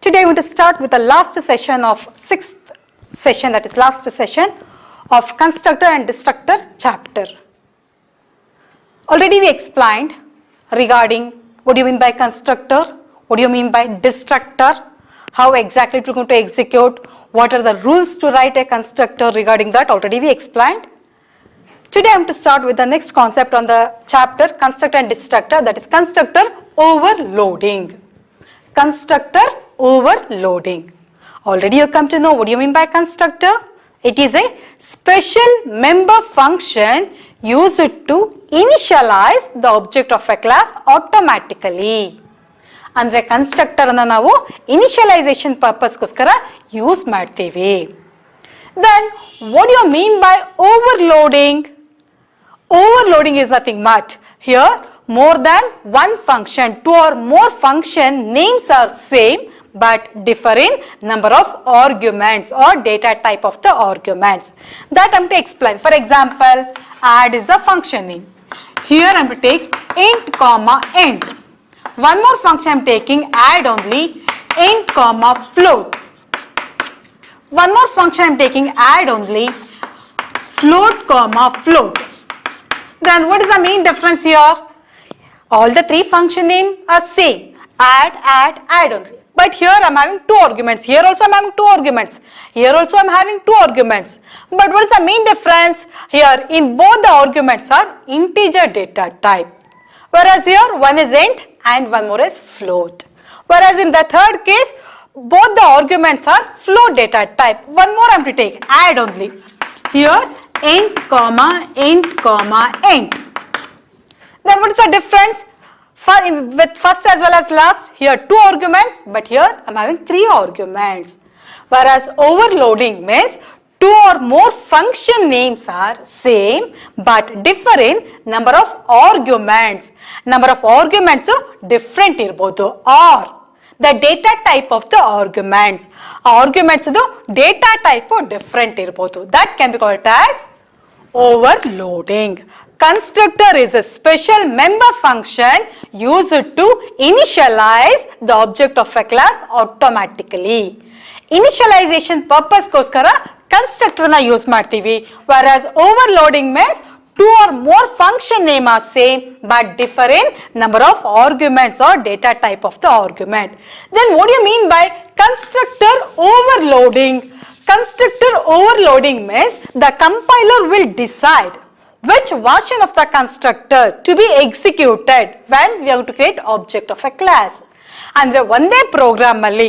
Today I want to start with the last session of 6th session, that is last session of constructor and destructor chapter. Already we explained regarding what do you mean by constructor, what do you mean by destructor, how exactly it is going to execute, what are the rules to write a constructor. Regarding that already we explained. Today I am to start with the next concept on the chapter constructor and destructor, that is constructor overloading. Constructor overloading. Already you come to know what do you mean by constructor. It is a special member function used to initialize the object of a class automatically. ಅಂದ್ರೆ constructor ಅನ್ನು ನಾವು initialisation ಪರ್ಪಸ್ಗೋಸ್ಕರ use ಮಾಡ್ತೀವಿ. Then what do you mean by overloading? Overloading is nothing but here more than one function, two or more function names are same but differ in number of arguments or data type of the arguments. That I am to explain. For example, add is the function name. Here I am to take int comma int. One more function I am taking add only int comma float. One more function I am taking add only float comma float. Then what is the main difference here? All the three function name are same. Add only. But here I am having two arguments. Here also I am having two arguments. Here also I am having two arguments. But what is the main difference? Here in both the arguments are integer data type. Whereas here one is int and one more is float. Whereas in the third case both the arguments are float data type. One more I am to take add only. Here int comma int. Then what is the difference? With first as well as last, here two arguments, but here I am having three arguments. Whereas overloading means two or more function names are same but differ in number of arguments. Number of arguments different irbodu or the data type of the arguments. Arguments data type different irbodu. That can be called as overloading. Constructor is a special member function used to initialize the object of a class automatically. Initialization purpose goskara constructor na use ಮಾಡ್ತೀವಿ. Whereas overloading means two or more function name are same but differ in number of arguments or data type of the argument. Then what do you mean by constructor overloading? Constructor overloading means the compiler will decide which version of the constructor to be executed when we have to create object of a class. ಅಂದ್ರೆ ಒಂದೇ program ಅಲ್ಲಿ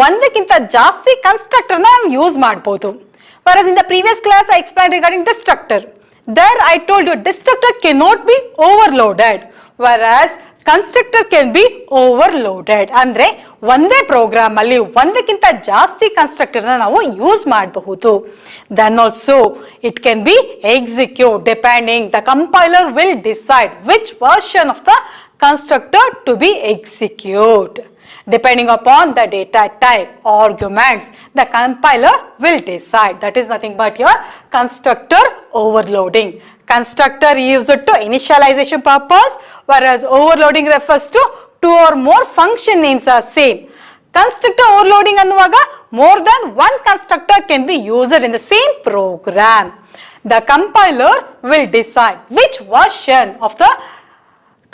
ಒಂದಕ್ಕಿಂತ ಜಾಸ್ತಿ constructor ನಾವು use ಮಾಡಬಹುದು. Whereas in the previous class I explained regarding destructor. There I told you destructor cannot be overloaded, whereas constructor can be overloaded. ಅಂದ್ರೆ ಒಂದೇ program ಅಲ್ಲಿ ಒಂದಕ್ಕಿಂತ ಜಾಸ್ತಿ ಕನ್ಸ್ಟ್ರಕ್ಟರ್ ನಾವು ಯೂಸ್ ಮಾಡಬಹುದು. Then also it can be execute depending the compiler will decide which version of the constructor to be execute. Depending upon the data type arguments, the compiler will decide. That is nothing but your constructor overloading. Constructor used to initialization purpose, whereas overloading refers to two or more function names are same. Constructor overloading annuvaga more than one constructor can be used in the same program. The compiler will decide which version of the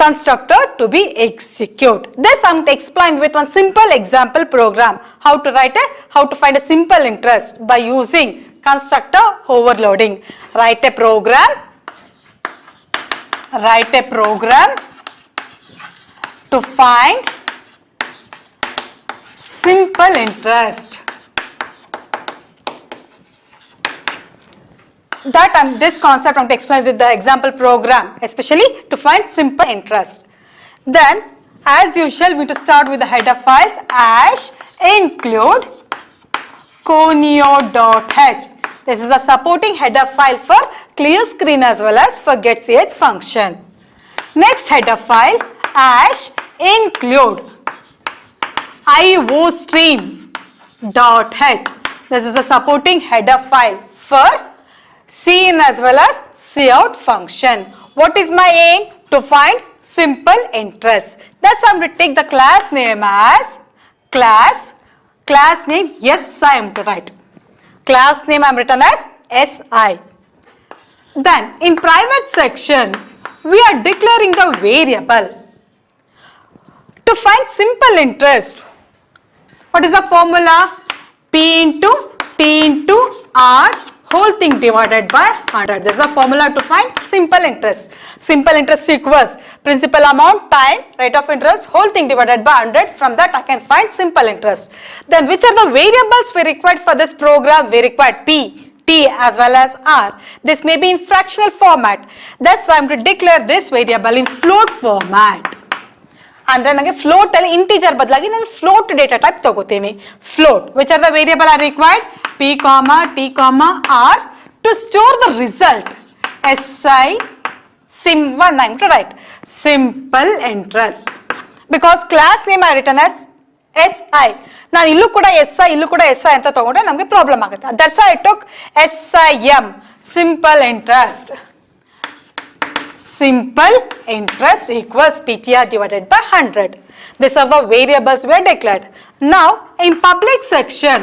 constructor to be execute. This I am to explain with one simple example program how to find a simple interest by using constructor overloading. Write a program to find simple interest. This concept I am to explain with the example program, especially to find simple interest. Then as usual we need to start with the header files as include conio.h. This is a supporting header file for clear screen as well as for getch function. Next header file as include iostream.h. This is the supporting header file for cin as well as cout function. What is my aim? To find simple interest. That's why I'm going to take the class name as class Class name SI I am to write. Class name I am written as SI. Then in private section, we are declaring the variable. To find simple interest, what is the formula? P into T into R whole thing divided by 100. This is the formula to find simple interest. Simple interest equals principal amount time rate of interest whole thing divided by 100. From that I can find simple interest. Then which are the variables we required for this program? We required P, T as well as R. This may be in fractional format. That's why I am to declare this variable in float format. ಅಂದ್ರೆ ನನಗೆ float ಅಲ್ಲಿ integer ಬದಲಾಗಿ ನಾನು float data type ತಗೋತೀನಿ. Float which are the variable are required? P, T, R to store the result. SI sim1 I am to write simple interest because class name I written as SI. ನಾನು ಇಲ್ಲೂ ಕೂಡ SI ಅಂತ ತಗೊಂಡ್ರೆ ನಮಗೆ problem ಆಗುತ್ತೆ. That's why I took SIM simple interest. Simple interest equals PTR divided by 100. These are the variables we are declared. Now in public section,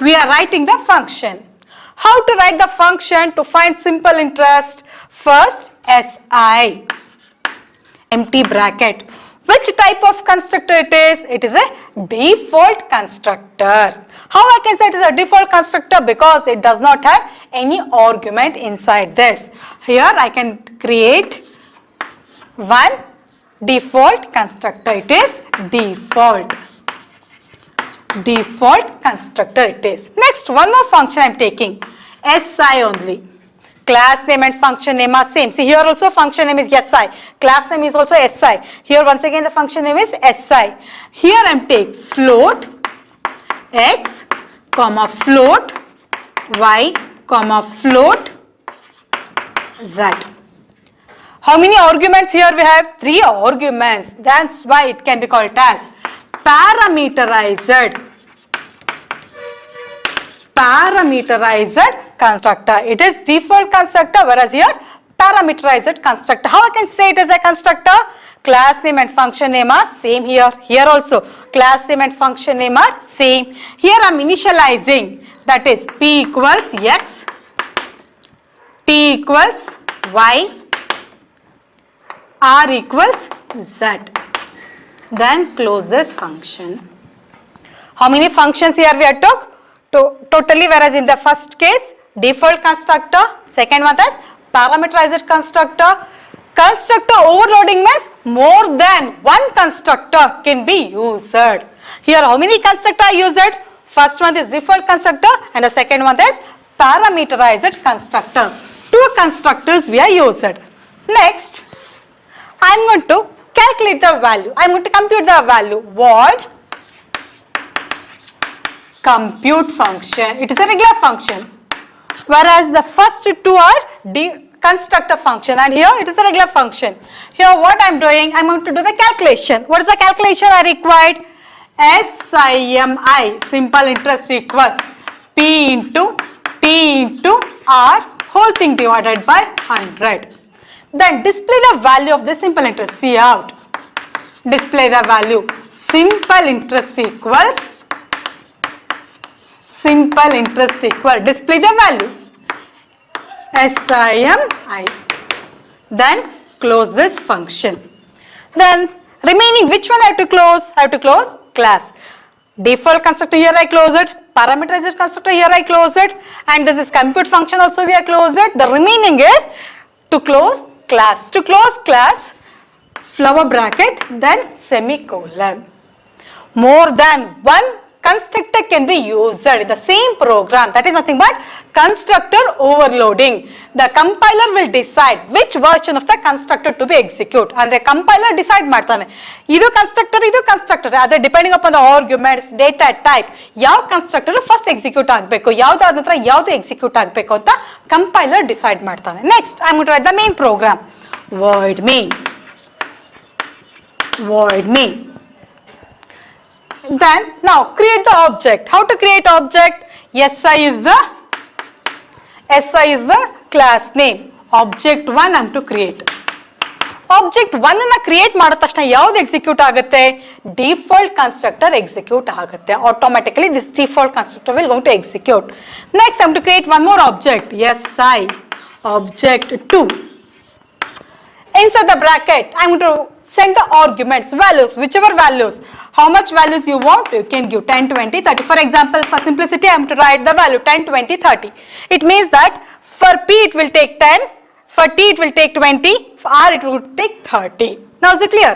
we are writing the function. How to write the function to find simple interest? First SI, empty bracket. Which type of constructor it is? It is a default constructor. How I can say it is a default constructor? Because it does not have any argument inside this. Here I can create one default constructor. It is default constructor it is. Next, one more function I am taking. SI only. Class name and function name are same. See here also function name is SI. Class name is also SI. Here once again the function name is SI. Here I am taking float X, comma float Y, comma float Z. How many arguments here we have? 3 arguments. That's why it can be called as parameterized constructor. It is default constructor, whereas here parameterized constructor. How I can say it as a constructor? Class name and function name are same here. Here also class name and function name are same. Here I am initializing, that is P equals X, T equals Y, R equals Z. Then close this function. How many functions here we have took? Totally, whereas in the first case default constructor, second one is parameterized constructor. Constructor overloading means more than one constructor can be used. Here how many constructor are used? First one is default constructor and the second one is parameterized constructor. 2 constructors we are used. Next, I am going to calculate the value. I am going to compute the value. Void compute function. It is a regular function, whereas the first 2 are constructor function, and here it is a regular function. Here what I am doing, I am going to do the calculation. What is the calculation I required? SIMI, simple interest equals P into T into R whole thing divided by 100. Then display the value of the simple interest. See out. Display the value. Simple interest equals display the value SIMI. Then close this function. Then remaining, which one I have to close? I have to close class. Default constructor here I close it. Parameterized constructor here I close it. And this is compute function also we have closed it. The remaining is to close class. To close class, flower bracket, then semicolon. More than one constructor can be used in the same program. That is nothing but constructor overloading. The compiler will decide which version of the constructor to be executed. And the compiler decide ಮಾಡ್ತಾನೆ ಇದು constructor ಅದೇ depending upon the arguments, data type, ಯಾವ constructor first execute ಆಗಬೇಕು, ಯಾವ್ದಾದ ನಂತರ ಯಾವುದು execute ಆಗಬೇಕು ಅಂತ compiler decide ಮಾಡ್ತಾನೆ. Next, I am going to write the main program. Void main. Then now create the object. How to create object? SI is the class name. Object 1 I am to create. Object 1 ಅನ್ನ create ಮಾಡಿದ ತಕ್ಷಣ ಯಾವ್ದು execute ಆಗುತ್ತೆ? Default constructor execute ಆಗುತ್ತೆ. Automatically this default constructor will going to execute. Next I am to create one more object. SI object 2. Inside the bracket I am going to send the arguments, values, whichever values. How much values you want, you can give 10, 20, 30. For example, for simplicity, I am to write the value 10, 20, 30. It means that for P it will take 10, for T it will take 20, for R it will take 30. Now is it clear?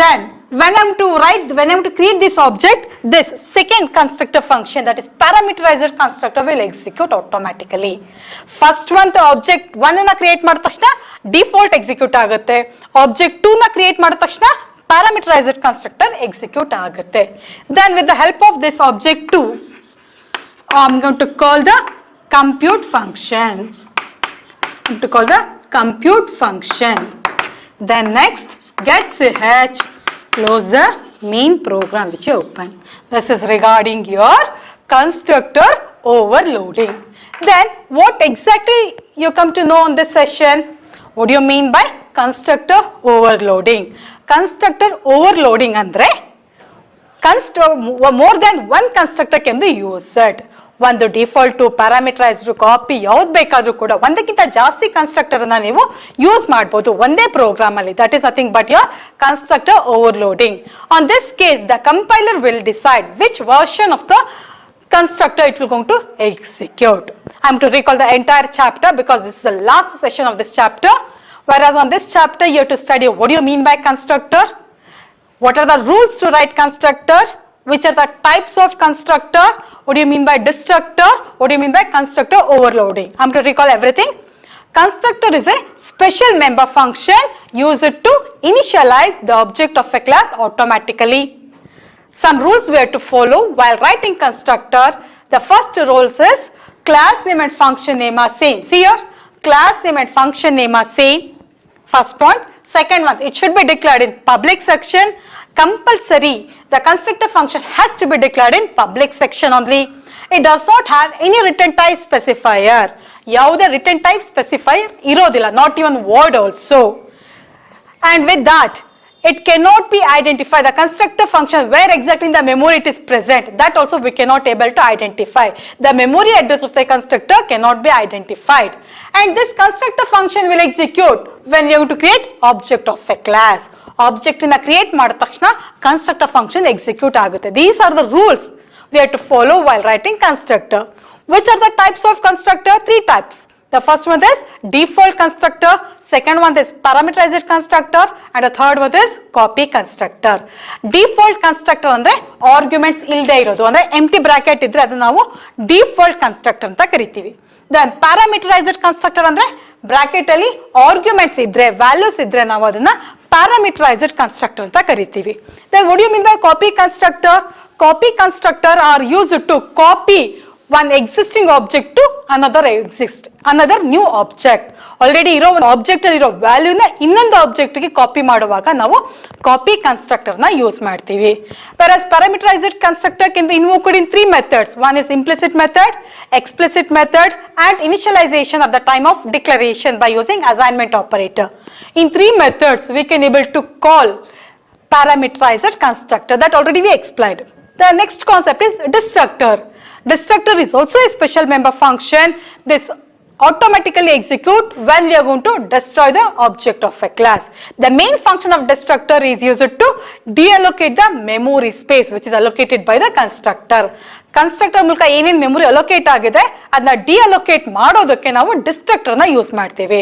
Then when I am to create this object, this second constructor function, that is parameterized constructor, will execute automatically. First one the object 1 ಅನ್ನ create ಮಾಡಿದ ತಕ್ಷಣ default execute ಆಗುತ್ತೆ. Object 2 ನ create ಮಾಡಿದ ತಕ್ಷಣ parameterized constructor execute ಆಗುತ್ತೆ. Then with the help of this object 2, I am going to call the compute function. Then next, get ch, close the main program which you open. This is regarding your constructor overloading. Then what exactly you come to know on this session? What do you mean by constructor overloading? Constructor overloading andre more than one constructor can be used. ಒಂದು default to parameterised copy ಯಾವ್ದು ಬೇಕಾದ್ರೂ ಕೂಡ ಒಂದಕ್ಕಿಂತ ಜಾಸ್ತಿ constructor ಅನ್ನ ನೀವು use ಮಾಡಬಹುದು ಒಂದೇ ಪ್ರೋಗ್ರಾಮ್ ಅಲ್ಲಿ. That is nothing but your constructor overloading. On this case the compiler will decide which version of the constructor it will going to execute. I am to recall the entire chapter because this is the last session of this chapter. Whereas on this chapter you have to study what do you mean by constructor, what are the rules to write constructor, which are the types of constructor, what do you mean by destructor, what do you mean by constructor overloading. I am to recall everything. Constructor is a special member function used to initialize the object of a class automatically. Some rules we have to follow while writing constructor. The first rules is class name and function name are same. See here, class name and function name are same. First point. Second one, it should be declared in public section. Compulsory, the constructor function has to be declared in public section only. It does not have any return type specifier. Yaude return type specifier irodilla, not even word also. And with that, it cannot be identified. The constructor function where exactly in the memory it is present, that also we cannot able to identify. The memory address of the constructor cannot be identified. And this constructor function will execute when you have to create object of a class. Object na create ಮಾಡಿದ ತಕ್ಷಣ constructor function execute ಆಗುತ್ತೆ. These are the rules we have to follow while writing constructor. Which are the types of constructor? 3 types. The first one is default constructor, second one is parameterized constructor, and the third one is copy constructor. Default constructor ಅಂದ್ರೆ arguments ಇಲ್ಲದೆ ಇರೋದು, ಅಂದ್ರೆ empty bracket ಇದ್ರೆ ಅದನ್ನ ನಾವು default constructor ಅಂತ ಕರಿತೀವಿ. Then parameterized constructor ಅಂದ್ರೆ ಬ್ರಾಕೆಟ್ ಅಲ್ಲಿ ಆರ್ಗ್ಯುಮೆಂಟ್ಸ್ ಇದ್ರೆ ವ್ಯಾಲ್ಯೂಸ್ ಇದ್ರೆ ನಾವು ಅದನ್ನ parameterized constructor ಅಂತ ಕರಿತೀವಿ. Then what do you mean by copy constructor? Copy constructor are used to copy one existing object to another new object. Already ಇರೋ ಒಂದು ಆಬ್ಜೆಕ್ಟ್ ಅಲ್ಲಿ ಇರೋ ವ್ಯಾಲ್ಯೂನ ಇನ್ನೊಂದು ಆಬ್ಜೆಕ್ಟ್ ಗೆ ಕಾಪಿ ಮಾಡುವಾಗ ನಾವು ಕಾಪಿ ಕನ್ಸ್ಟ್ರಕ್ಟರ್ ನ ಯೂಸ್ ಮಾಡ್ತೀವಿ. Whereas parameterized constructor can be invoked in 3 methods. One is implicit method, explicit method, and initialization at the time of declaration by using assignment operator. In 3 methods we can able to call parameterized constructor, that already we explained. The next concept is destructor. Destructor is also a special member function. This automatically execute when we are going to destroy the object of a class. The main function of destructor is used to deallocate the memory space which is allocated by the constructor. Constructor ಮೂಲಕ ಏನೇನು memory allocate ಆಗಿದೆ ಅದನ್ನ ಡಿಅಲೋಕೇಟ್ ಮಾಡೋದಕ್ಕೆ ನಾವು destructor ನ use ಮಾಡ್ತೇವೆ.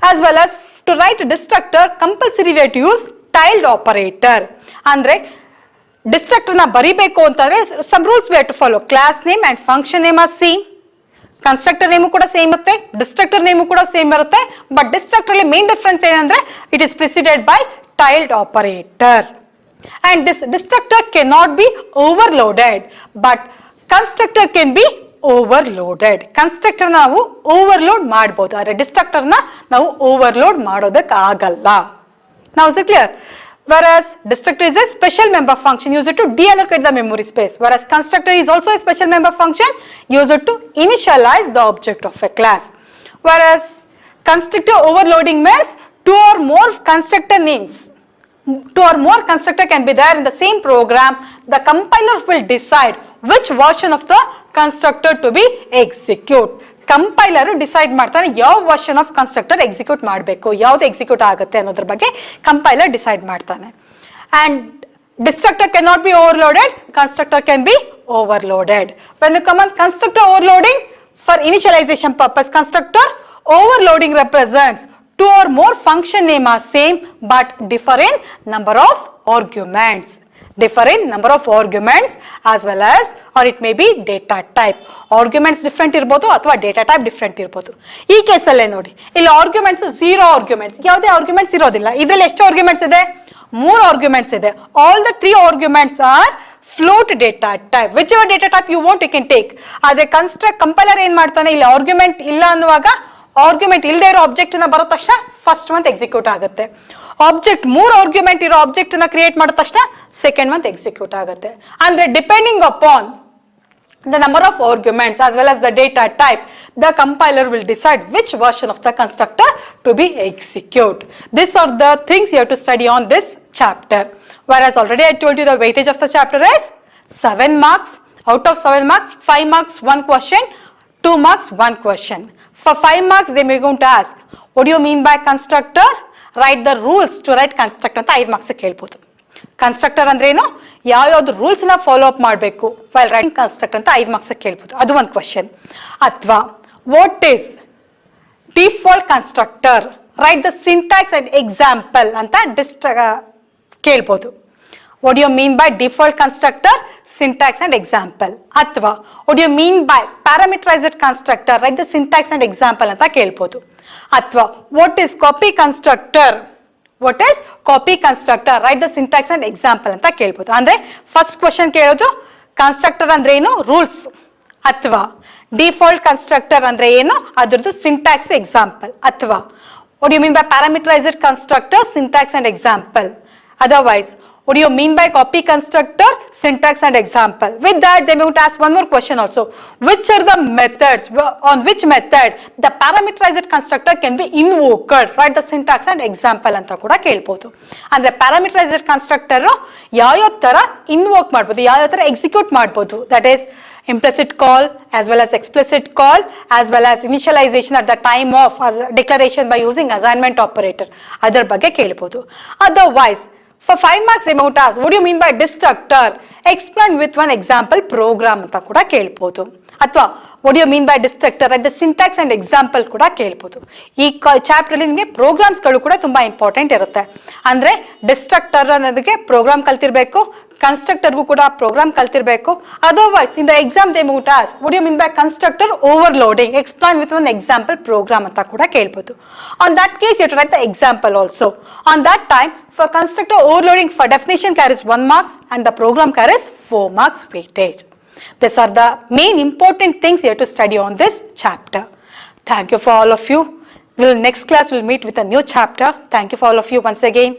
As well as to write destructor compulsory we have to use tilde operator. ಅಂದ್ರೆ destructor ನ ಬರಿಬೇಕು ಅಂತಂದ್ರೆ some rules we have to follow. Class name and function name are same. Constructor name ಕೂಡ same ಇರುತ್ತೆ, destructor name ಕೂಡ same ಇರುತ್ತೆ. But destructor ಅಲ್ಲಿ main difference ಏನಂದ್ರೆ it is preceded by tilde operator. And this destructor cannot be overloaded, but constructor can be overloaded. Constructor ನಾವು overload ಮಾಡಬಹುದು, ಆದರೆ destructor ನ ನಾವು overload ಮಾಡೋದಕ್ಕೆ ಆಗಲ್ಲ. Now is it clear? Whereas destructor is a special member function used to deallocate the memory space, whereas constructor is also a special member function used to initialize the object of a class. Whereas constructor overloading means two or more constructor names. Two or more constructor can be there in the same program. The compiler will decide which version of the constructor to be execute. Compiler decide ಮಾಡ್ತಾನೆ ಯಾವ version of constructor execute ಮಾಡಬೇಕು, ಯಾವ್ದು execute ಆಗುತ್ತೆ ಅನ್ನೋದ್ರ ಬಗ್ಗೆ compiler decide ಮಾಡ್ತಾನೆ. And destructor can not be overloaded, constructor can be overloaded. When you come on constructor overloading, for initialization purpose, constructor overloading represents two or more function name are same but differ in number of arguments. Differ in number of arguments as well as, or it may be data type. Arguments different ಇರಬಹುದು ಅಥವಾ data type different ಇರಬಹುದು. ಈ ಕೇಸಲ್ಲೇ ನೋಡಿ, ಇಲ್ಲಿ arguments 0 arguments, ಯಾವುದೇ arguments ಇರೋದಿಲ್ಲ. ಇದರಲ್ಲಿ ಎಷ್ಟು ಆರ್ಗ್ಯುಮೆಂಟ್ಸ್ ಇದೆ? 3 ಆರ್ಗ್ಯುಮೆಂಟ್ಸ್ ಇದೆ. All the 3 arguments are float data type. Whichever data type you want you can take. ಆದ್ರೆ ಕಂಪೈಲರ್ ಏನ್ ಮಾಡ್ತಾನೆ, ಇಲ್ಲಿ ಆರ್ಗ್ಯುಮೆಂಟ್ ಇಲ್ಲ ಅನ್ನುವಾಗ ಆರ್ಗ್ಯುಮೆಂಟ್ ಇಲ್ಲದೆ ಇರೋ ಆಬ್ಜೆಕ್ಟ್ ನ ಬರೋ ತಕ್ಷಣ ಫಸ್ಟ್ ಮಂತ್ ಎಕ್ಸಿಕ್ಯೂಟ್ ಆಗುತ್ತೆ. ಆಬ್ಜೆಕ್ಟ್ 3 ಆರ್ಗ್ಯುಮೆಂಟ್ ಇರೋ ಆಬ್ಜೆಕ್ಟ್ ನ ಕ್ರಿಯೇಟ್ ಮಾಡಿದ ತಕ್ಷಣ ಸೆಕೆಂಡ್ ಮಂತ್ ಎಕ್ಸಿಕ್ಯೂಟ್ ಆಗುತ್ತೆ. ಅಂದ್ರೆ depending upon the number of arguments as well as the data type, the compiler will decide which version of the constructor to be execute. These are the things you have to study on this chapter. Whereas already I told you the weightage of the chapter is 7 marks. Out of 7 marks, 5 marks 1 question, 2 marks 1 question. For 5 marks they may going to ask, what do you mean by constructor? Write the rules to write constructor ಅಂತ 5 marks ಕೇಳ್ಬೋದು. Constructor ಅಂದ್ರೆ ಏನು, ಯಾವ್ಯಾವ್ದು rules ನ follow up ಮಾಡಬೇಕು while writing constructor ಅಂತ 5 marks ಕೇಳ್ಬೋದು, ಅದು ಒಂದು ಕ್ವಶನ್. ಅಥವಾ what is default constructor, write the syntax and example ಅಂತ ಕೇಳ್ಬೋದು. What you mean by default constructor, syntax and example. ಅಥವಾ what you mean by parameterised constructor, write the syntax and example ಅಂತ ಕೇಳ್ಬೋದು. ಅಥವಾ what is copy constructor, what is copy constructor, write the syntax and example ಅಂತ ಕೇಳ್ಬೋದು. ಅಂದ್ರೆ first question ಕೇಳೋದು constructor ಅಂದ್ರೆ ಏನು, ರೂಲ್ಸ್. ಅಥವಾ ಡಿಫಾಲ್ಟ್ ಕನ್ಸ್ಟ್ರಕ್ಟರ್ ಅಂದ್ರೆ ಏನು, ಅದರದ್ದು ಸಿಂಟ್ಯಾಕ್ಸ್ ಎಕ್ಸಾಂಪಲ್. ಅಥವಾ what do you mean by parameterized constructor, syntax and example. Otherwise what do you mean by copy constructor, syntax and example. With that they may ask one more question also, which are the methods, on which method the parameterized constructor can be invoked, write the syntax and example ಅಂತ ಕೂಡ ಕೇಳ್ಬೋದು. ಅಂದ್ರೆ parameterised constructor ಯಾವ ತರ invoke ಮಾಡ್ಬೋದು, ಯಾವ ತರ execute ಮಾಡ್ಬೋದು, that is implicit call as well as explicit call as well as initialization at the time of declaration by using assignment operator, ಅದರ ಬಗ್ಗೆ ಕೇಳ್ಬೋದು. Otherwise for 5 marks they might ask, what do you mean by destructor, explain with one example program ಅಂತ ಕೂಡ ಕೇಳ್ಬೋದು. ಅಥವಾ what do you mean by destructor, at the syntax and example ಕೂಡ ಕೇಳ್ಬೋದು. ಈ ಚಾಪ್ಟರ್ ಅಲ್ಲಿ ನಿಮಗೆ ಪ್ರೋಗ್ರಾಮ್ಸ್ ಗಳು ಕೂಡ ತುಂಬಾ ಇಂಪಾರ್ಟೆಂಟ್ ಇರುತ್ತೆ. ಅಂದ್ರೆ ಡಿಸ್ಟ್ರಕ್ಟರ್ ಅನ್ನೋದಕ್ಕೆ ಪ್ರೋಗ್ರಾಮ್ ಕಲ್ತಿರ್ಬೇಕು, ಕನ್ಸ್ಟ್ರಕ್ಟರ್ಗೂ ಕೂಡ ಪ್ರೋಗ್ರಾಮ್ ಕಲ್ತಿರ್ಬೇಕು. Otherwise in the exam they might ask, what do you mean by constructor overloading, explain with one example program ಅಂತ ಕೂಡ ಕೇಳ್ಬೋದು. On that case you have to write the example also. On that time for constructor overloading, for definition carries 1 marks and the program carries 4 marks weightage. These are the main important things you have to study on this chapter. Thank you for all of you. Next class we'll meet with a new chapter. Thank you for all of you once again.